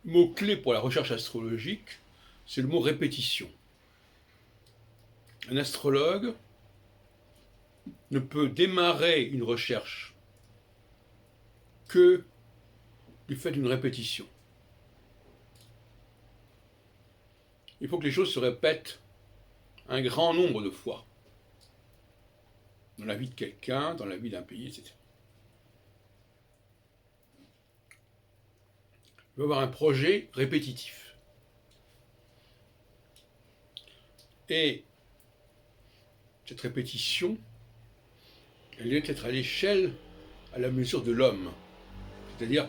mot-clé pour la recherche astrologique, c'est le mot répétition. Un astrologue ne peut démarrer une recherche que du fait d'une répétition. Il faut que les choses se répètent un grand nombre de fois dans la vie de quelqu'un, dans la vie d'un pays, etc. Il faut avoir un projet répétitif. Et cette répétition, elle doit être à l'échelle, à la mesure de l'homme. C'est-à-dire,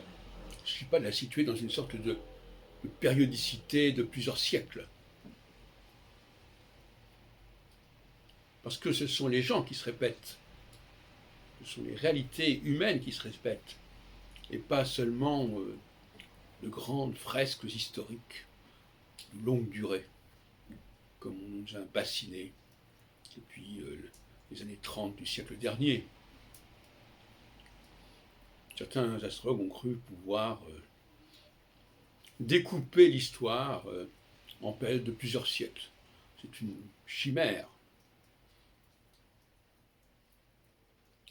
il ne suffit pas de la situer dans une sorte de périodicité de plusieurs siècles. Parce que ce sont les gens qui se répètent, ce sont les réalités humaines qui se répètent, et pas seulement de grandes fresques historiques de longue durée, comme on nous a bassiné depuis les années 30 du siècle dernier. Certains astrologues ont cru pouvoir découper l'histoire en périodes de plusieurs siècles. C'est une chimère.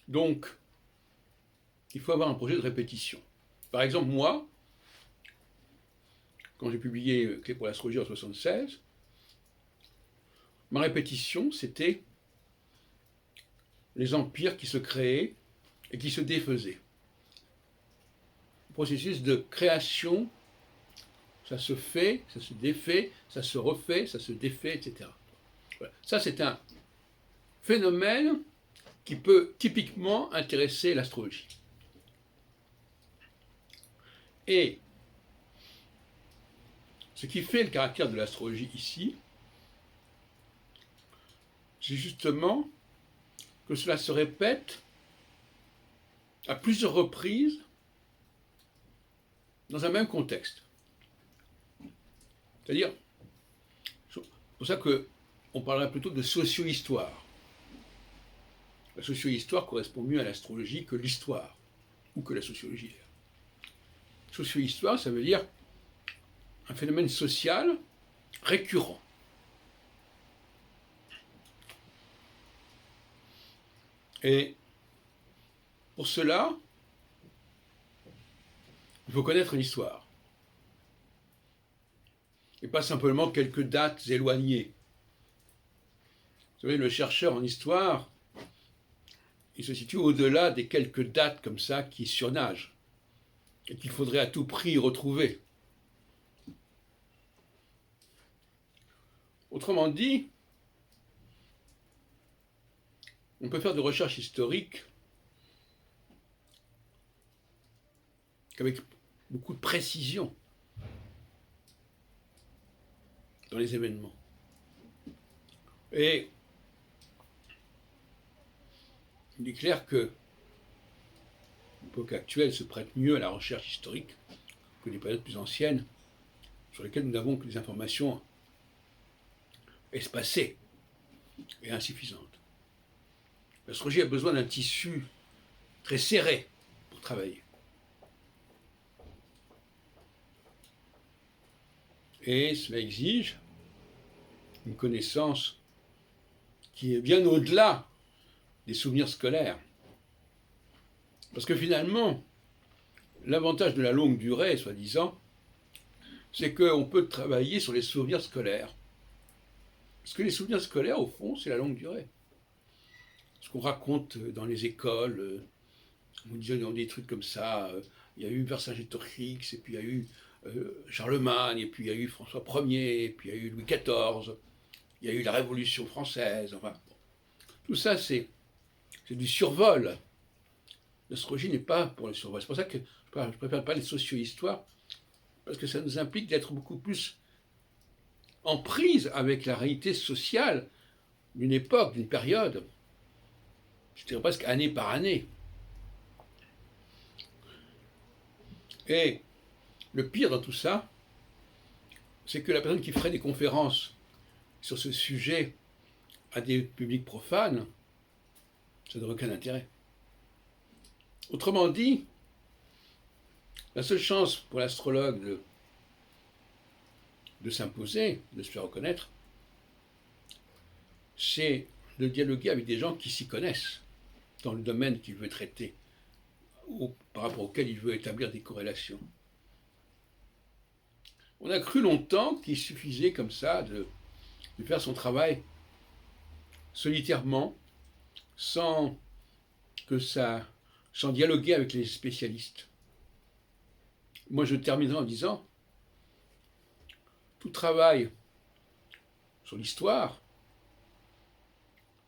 Donc, il faut avoir un projet de répétition. Par exemple, moi, quand j'ai publié Clé pour l'astrologie en 1976, ma répétition, c'était les empires qui se créaient et qui se défaisaient. Le processus de création, ça se fait, ça se défait, ça se refait, ça se défait, etc. Voilà. Ça, c'est un phénomène qui peut typiquement intéresser l'astrologie. Et ce qui fait le caractère de l'astrologie ici, c'est justement que cela se répète à plusieurs reprises dans un même contexte. C'est-à-dire, c'est pour ça qu'on parlerait plutôt de socio-histoire. La socio-histoire correspond mieux à l'astrologie que l'histoire, ou que la sociologie. Socio-histoire, ça veut dire un phénomène social récurrent. Et pour cela, il faut connaître l'histoire. Et pas simplement quelques dates éloignées. Vous savez, le chercheur en histoire, il se situe au-delà des quelques dates comme ça qui surnagent et qu'il faudrait à tout prix retrouver. Autrement dit, on peut faire de recherche historique qu'avec beaucoup de précision dans les événements. Et il est clair que l'époque actuelle se prête mieux à la recherche historique que les périodes plus anciennes, sur lesquelles nous n'avons que des informations espacées et insuffisantes. L'astrologie a besoin d'un tissu très serré pour travailler. Et cela exige une connaissance qui est bien au-delà des souvenirs scolaires. Parce que finalement, l'avantage de la longue durée, soi-disant, c'est qu'on peut travailler sur les souvenirs scolaires. Parce que les souvenirs scolaires, au fond, c'est la longue durée. Ce qu'on raconte dans les écoles, on disait des trucs comme ça, il y a eu Vercingétorix, et puis il y a eu Charlemagne, et puis il y a eu François Ier, et puis il y a eu Louis XIV, il y a eu la Révolution française, enfin, bon. Tout ça c'est du survol. L'astrologie n'est pas pour le survol. C'est pour ça que je ne préfère pas les socio-histoires, parce que ça nous implique d'être beaucoup plus en prise avec la réalité sociale d'une époque, d'une période, je dirais presque année par année. Et le pire dans tout ça, c'est que la personne qui ferait des conférences sur ce sujet à des publics profanes, ça n'aurait aucun intérêt. Autrement dit, la seule chance pour l'astrologue de s'imposer, de se faire reconnaître, c'est de dialoguer avec des gens qui s'y connaissent dans le domaine qu'il veut traiter, ou par rapport auquel il veut établir des corrélations. On a cru longtemps qu'il suffisait comme ça de faire son travail solitairement, sans dialoguer avec les spécialistes. Moi, je terminerai en disant, tout travail sur l'histoire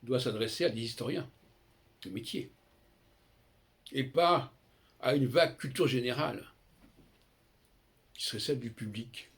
doit s'adresser à des historiens de métier, et pas à une vague culture générale, qui serait celle du public.